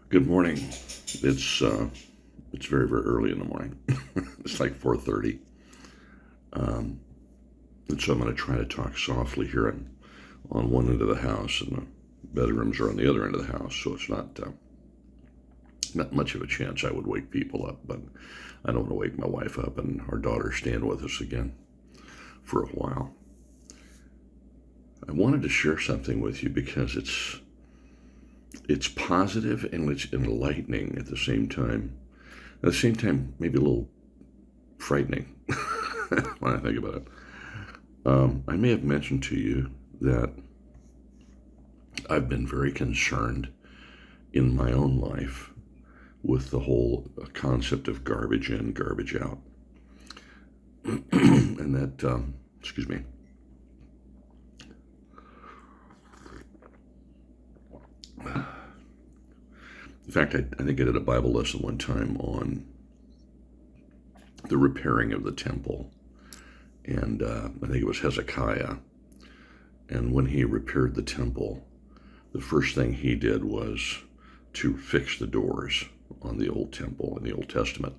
Good morning. It's very early in the morning. It's like 4:30. Um, and so I'm going to try to talk softly here on one end of the house, and the bedrooms are on the other end of the house. So it's not much of a chance I would wake people up, but I don't want to wake my wife up and our daughter staying with us again for a while. I wanted to share something with you because it's positive and it's enlightening at the same time. At the same time, maybe a little frightening when I think about it. I may have mentioned to you that I've been very concerned in my own life with the whole concept of garbage in, garbage out. And that, excuse me. In fact, I think I did a Bible lesson one time on the repairing of the temple. And I think it was Hezekiah. And when he repaired the temple, the first thing he did was to fix the doors on the old temple in the Old Testament.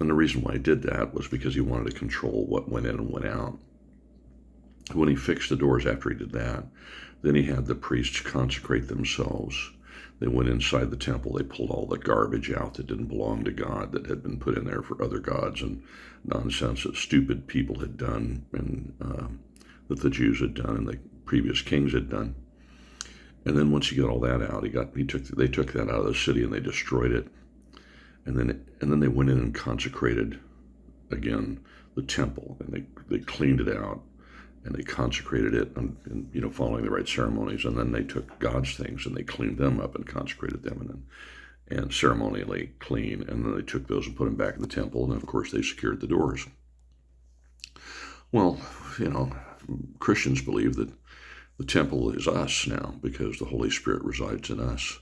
And the reason why he did that was because he wanted to control what went in and went out. When he fixed the doors after he did that, then he had the priests consecrate themselves. They went inside the temple. They pulled all the garbage out that didn't belong to God, that had been put in there for other gods and nonsense that stupid people had done, and that the Jews had done and the previous kings had done. And then once he got all that out, they took that out of the city and they destroyed it. And then they went in and consecrated again the temple, and they cleaned it out and they consecrated it, and following the right ceremonies. And then they took God's things and they cleaned them up and consecrated them, and ceremonially clean. And then they took those and put them back in the temple. And then, of course, they secured the doors. Well, Christians believe that the temple is us now because the Holy Spirit resides in us.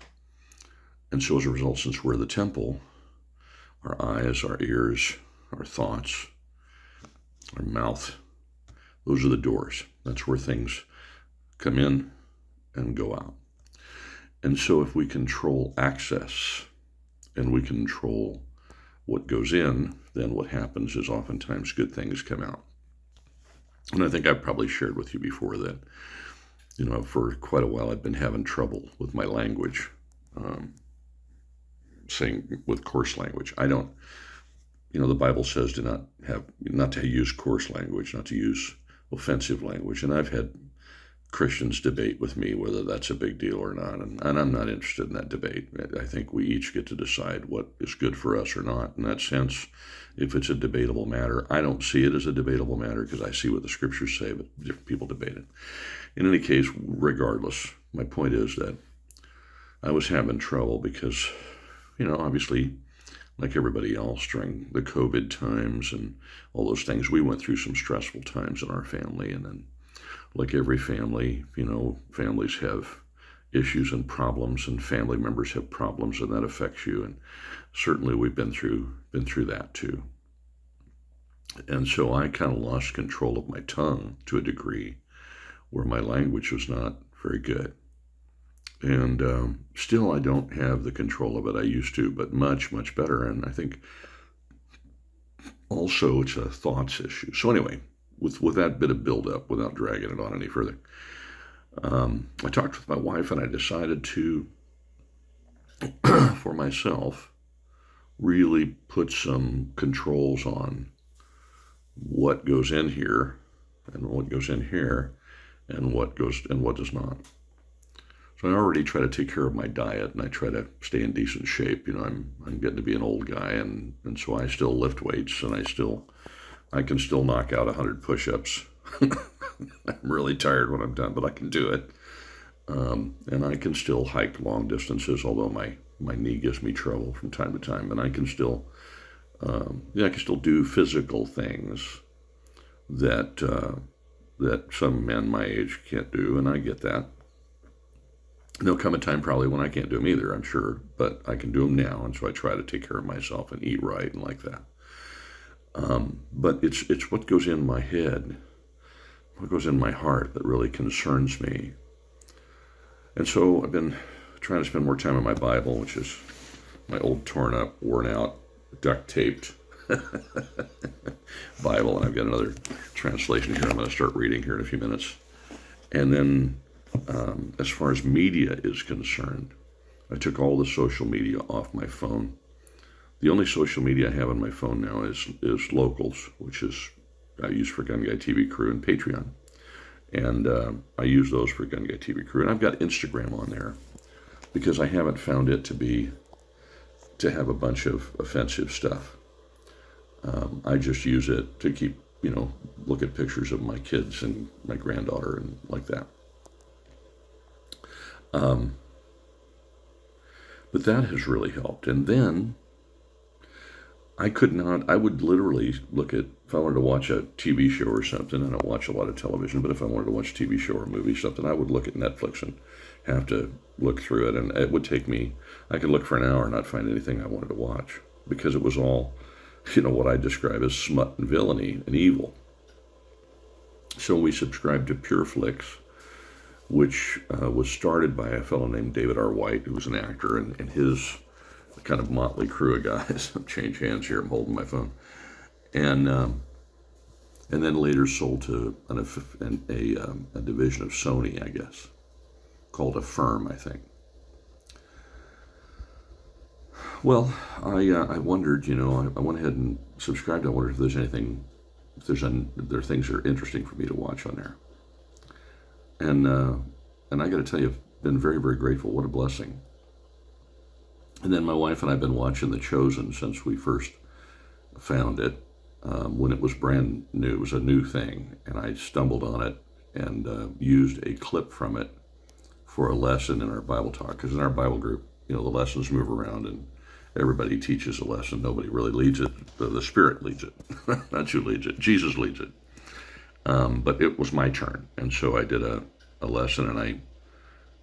And so as a result, since we're the temple, our eyes, our ears, our thoughts, our mouth, those are the doors. That's where things come in and go out. And so if we control access and we control what goes in, then what happens is oftentimes good things come out. And I think I've probably shared with you before that, for quite a while I've been having trouble with my language, saying with coarse language. I don't, the Bible says not to use coarse language, not to use offensive language. And I've had Christians debate with me whether that's a big deal or not. And I'm not interested in that debate. I think we each get to decide what is good for us or not. In that sense, if it's a debatable matter, I don't see it as a debatable matter because I see what the scriptures say, but different people debate it. In any case, regardless, my point is that I was having trouble because, obviously, like everybody else during the COVID times and all those things, we went through some stressful times in our family. And then, like every family, families have issues and problems, and family members have problems, and that affects you. And certainly we've been through that too. And so I kind of lost control of my tongue to a degree where my language was not very good. And still, I don't have the control of it I used to, but much, much better. And I think also it's a thoughts issue. So anyway, with that bit of buildup, without dragging it on any further, I talked with my wife and I decided to, for myself, really put some controls on what goes in here and what goes in here and what does not. So I already try to take care of my diet, and I try to stay in decent shape. I'm getting to be an old guy, and so I still lift weights, and I can still knock out 100 push-ups. I'm really tired when I'm done, but I can do it. And I can still hike long distances, although my knee gives me trouble from time to time. And I can still do physical things that some men my age can't do, and I get that. There'll come a time probably when I can't do them either, I'm sure, but I can do them now, and so I try to take care of myself and eat right and like that. But it's what goes in my head, what goes in my heart that really concerns me. And so I've been trying to spend more time on my Bible, which is my old torn up, worn out, duct taped Bible. And I've got another translation here I'm going to start reading here in a few minutes. And then as far as media is concerned, I took all the social media off my phone. The only social media I have on my phone now is Locals, which is I use for GunGuyTV Crew, and Patreon. And I use those for GunGuyTV Crew. And I've got Instagram on there because I haven't found it to have a bunch of offensive stuff. I just use it to keep, look at pictures of my kids and my granddaughter and like that. But that has really helped. And then I would literally look at, if I wanted to watch a TV show or something, I don't watch a lot of television, but if I wanted to watch a TV show or a movie or something, I would look at Netflix and have to look through it. And it would take me, I could look for an hour and not find anything I wanted to watch because it was all, what I describe as smut and villainy and evil. So we subscribed to PureFlix, which was started by a fellow named David R. White, who was an actor, and his kind of motley crew of guys. Change hands here, I'm holding my phone. And then later sold to a division of Sony, I guess, called Affirm, I think. Well, I wondered, I went ahead and subscribed. I wondered if there's anything, there are things that are interesting for me to watch on there. And I got to tell you, I've been very, very grateful. What a blessing. And then my wife and I have been watching The Chosen since we first found it. When it was brand new, it was a new thing, and I stumbled on it and used a clip from it for a lesson in our Bible talk. Because in our Bible group, the lessons move around and everybody teaches a lesson. Nobody really leads it. The Spirit leads it. Not you leads it. Jesus leads it. But it was my turn, and so I did a lesson, and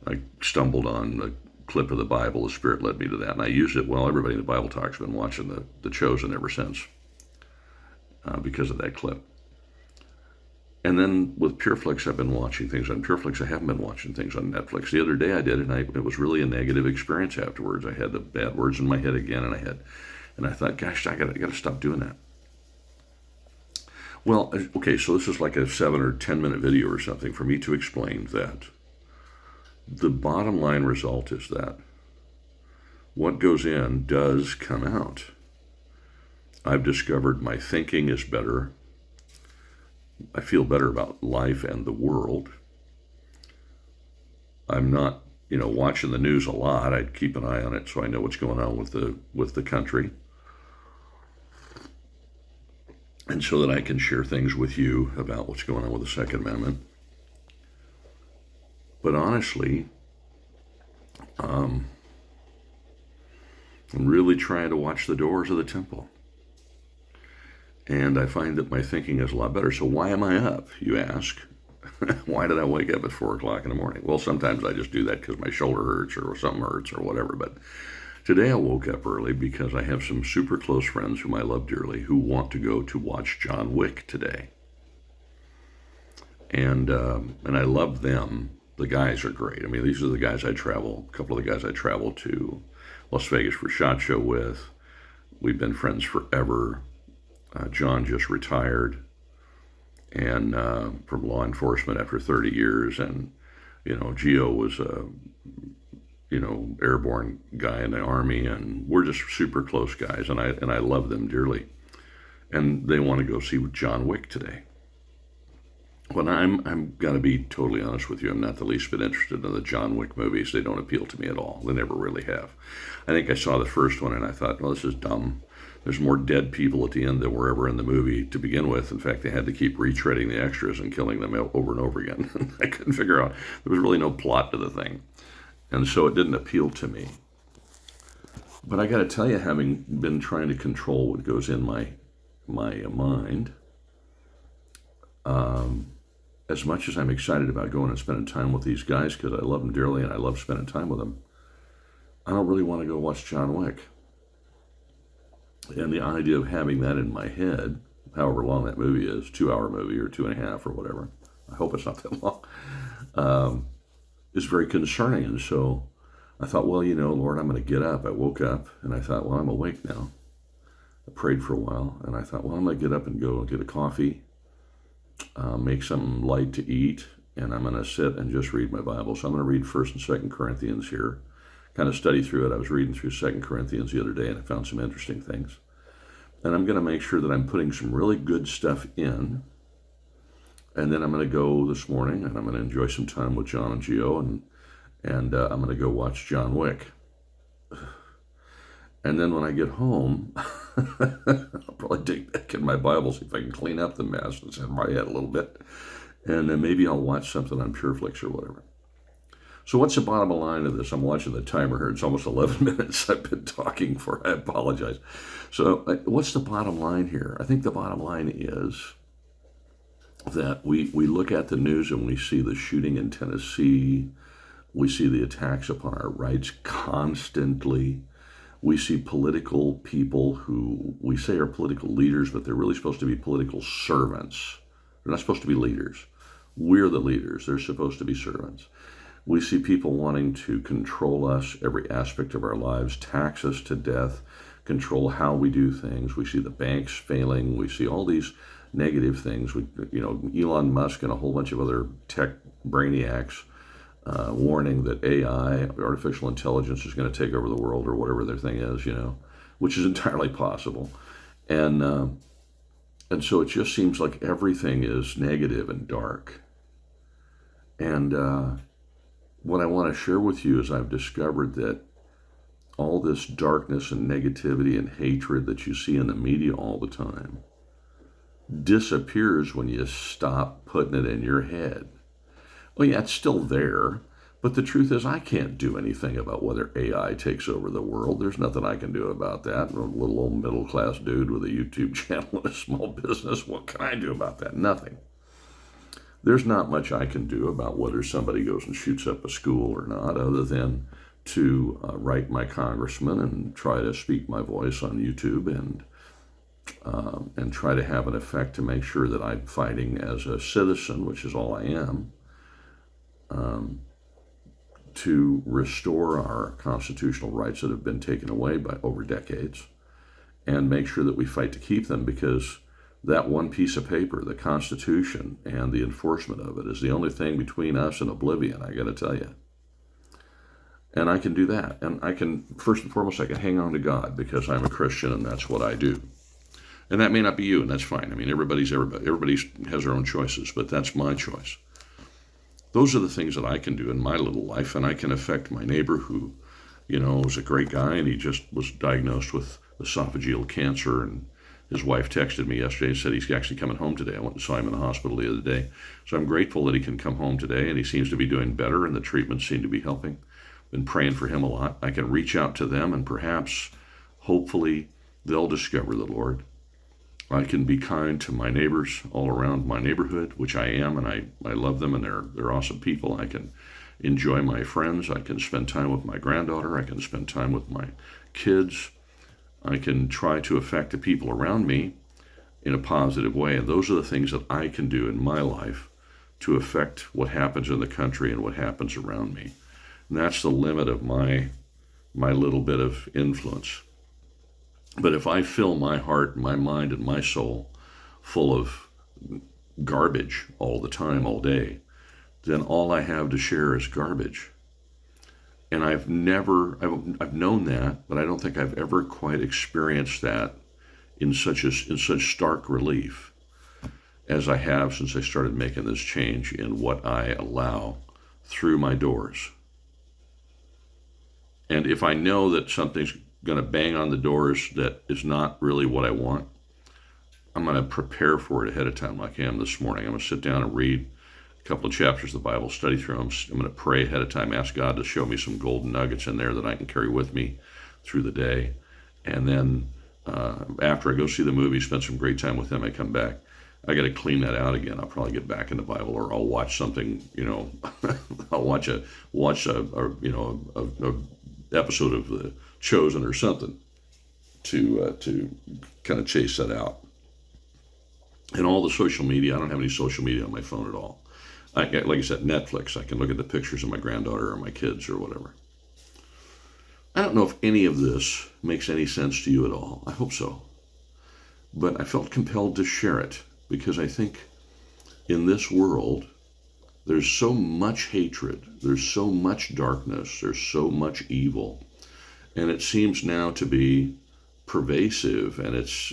I stumbled on a clip of the Bible. The Spirit led me to that, and I used it. Well, everybody in the Bible talk's been watching the Chosen ever since because of that clip. And then with PureFlix, I've been watching things on PureFlix. I haven't been watching things on Netflix. The other day I did, and it was really a negative experience afterwards. I had the bad words in my head again, and I thought, gosh, I gotta stop doing that. Well, okay, so this is like a 7 or 10 minute video or something for me to explain that the bottom line result is that what goes in does come out. I've discovered my thinking is better. I feel better about life and the world. I'm not, watching the news a lot. I keep an eye on it so I know what's going on with the country. And so that I can share things with you about what's going on with the Second Amendment. But honestly, I'm really trying to watch the doors of the temple. And I find that my thinking is a lot better. So why am I up, you ask? Why did I wake up at 4 o'clock in the morning? Well, sometimes I just do that because my shoulder hurts or something hurts or whatever. But today I woke up early because I have some super close friends whom I love dearly who want to go to watch John Wick today. And I love them. The guys are great. I mean, these are the guys a couple of the guys I travel to Las Vegas for SHOT Show with. We've been friends forever. John just retired and from law enforcement after 30 years. And, Gio was a, airborne guy in the Army, and we're just super close guys, and I love them dearly. And they want to go see John Wick today. Well, I'm going to be totally honest with you. I'm not the least bit interested in the John Wick movies. They don't appeal to me at all. They never really have. I think I saw the first one and I thought, well, this is dumb. There's more dead people at the end than were ever in the movie to begin with. In fact, they had to keep retreading the extras and killing them over and over again. I couldn't figure out. There was really no plot to the thing. And so it didn't appeal to me. But I got to tell you, having been trying to control what goes in my mind, as much as I'm excited about going and spending time with these guys because I love them dearly and I love spending time with them, I don't really want to go watch John Wick. And the idea of having that in my head, however long that movie is, 2-hour movie or 2.5 or whatever, I hope it's not that long, is very concerning. And so I thought, well, Lord, I'm going to get up. I woke up and I thought, well, I'm awake now. I prayed for a while and I thought, well, I'm going to get up and go get a coffee, make something light to eat, and I'm going to sit and just read my Bible. So I'm going to read 1st and 2nd Corinthians here, kind of study through it. I was reading through 2nd Corinthians the other day and I found some interesting things. And I'm going to make sure that I'm putting some really good stuff in. And then I'm going to go this morning and I'm going to enjoy some time with John and Gio, and I'm going to go watch John Wick. And then when I get home, I'll probably dig back in my Bible, see if I can clean up the mess that's in my head a little bit. And then maybe I'll watch something on PureFlix or whatever. So what's the bottom line of this? I'm watching the timer here. It's almost 11 minutes I've been talking for. I apologize. So what's the bottom line here? I think the bottom line is that we look at the news and we see the shooting in Tennessee. We see the attacks upon our rights constantly. We see political people who we say are political leaders, but they're really supposed to be political servants. They're not supposed to be leaders. We're the leaders. They're supposed to be servants. We see people wanting to control us, every aspect of our lives, tax us to death, control how we do things. We see the banks failing. We see all these negative things. Elon Musk and a whole bunch of other tech brainiacs warning that AI, artificial intelligence, is going to take over the world or whatever their thing is, which is entirely possible. And so it just seems like everything is negative and dark. And what I want to share with you is I've discovered that all this darkness and negativity and hatred that you see in the media all the time disappears when you stop putting it in your head. Well, yeah, it's still there, but the truth is I can't do anything about whether AI takes over the world. There's nothing I can do about that. I'm a little old middle-class dude with a YouTube channel and a small business. What can I do about that? Nothing. There's not much I can do about whether somebody goes and shoots up a school or not, other than to write my congressman and try to speak my voice on YouTube and try to have an effect to make sure that I'm fighting as a citizen, which is all I am, to restore our constitutional rights that have been taken away by over decades, and make sure that we fight to keep them, because that one piece of paper, the Constitution, and the enforcement of it is the only thing between us and oblivion, I got to tell you. And I can do that. And I can, first and foremost, I can hang on to God because I'm a Christian and that's what I do. And that may not be you, and that's fine. I mean, everybody has their own choices, but that's my choice. Those are the things that I can do in my little life, and I can affect my neighbor who, was a great guy, and he just was diagnosed with esophageal cancer, and his wife texted me yesterday and said he's actually coming home today. I went and saw him in the hospital the other day. So I'm grateful that he can come home today, and he seems to be doing better, and the treatments seem to be helping. Been praying for him a lot. I can reach out to them, and perhaps, hopefully, they'll discover the Lord. I can be kind to my neighbors all around my neighborhood, which I am, and I love them, and they're awesome people. I can enjoy my friends. I can spend time with my granddaughter. I can spend time with my kids. I can try to affect the people around me in a positive way. And those are the things that I can do in my life to affect what happens in the country and what happens around me. And that's the limit of my little bit of influence. But if I fill my heart, my mind, and my soul full of garbage all the time, all day, then all I have to share is garbage. And I've known that, but I don't think I've ever quite experienced that in such stark relief as I have since I started making this change in what I allow through my doors. And if I know that something's going to bang on the doors that is not really what I want, I'm going to prepare for it ahead of time, like I am this morning. I'm going to sit down and read a couple of chapters of the Bible, study through them. I'm going to pray ahead of time, ask God to show me some golden nuggets in there that I can carry with me through the day. And then after I go see the movie, spend some great time with them, I come back. I got to clean that out again. I'll probably get back in the Bible, or I'll watch something. I'll watch a episode of The Chosen or something to kind of chase that out. And all the social media, I don't have any social media on my phone at all. Like I said, Netflix, I can look at the pictures of my granddaughter or my kids or whatever. I don't know if any of this makes any sense to you at all. I hope so. But I felt compelled to share it because I think in this world, there's so much hatred, there's so much darkness, there's so much evil, and it seems now to be pervasive, and it's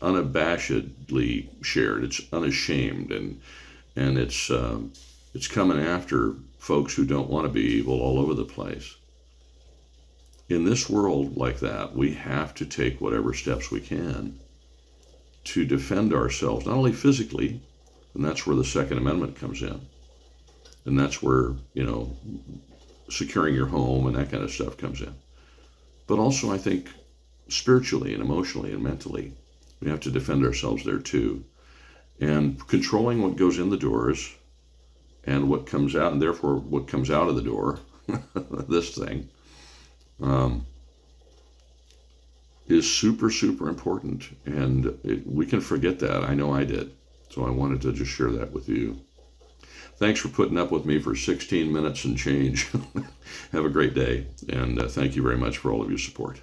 unabashedly shared, it's unashamed, and it's coming after folks who don't want to be evil all over the place. In this world like that, we have to take whatever steps we can to defend ourselves, not only physically, and that's where the Second Amendment comes in. And that's where, securing your home and that kind of stuff comes in. But also, I think, spiritually and emotionally and mentally, we have to defend ourselves there too. And controlling what goes in the doors and what comes out, and therefore what comes out of the door, this thing, is super, super important. And we can forget that. I know I did. So I wanted to just share that with you. Thanks for putting up with me for 16 minutes and change. Have a great day, and thank you very much for all of your support.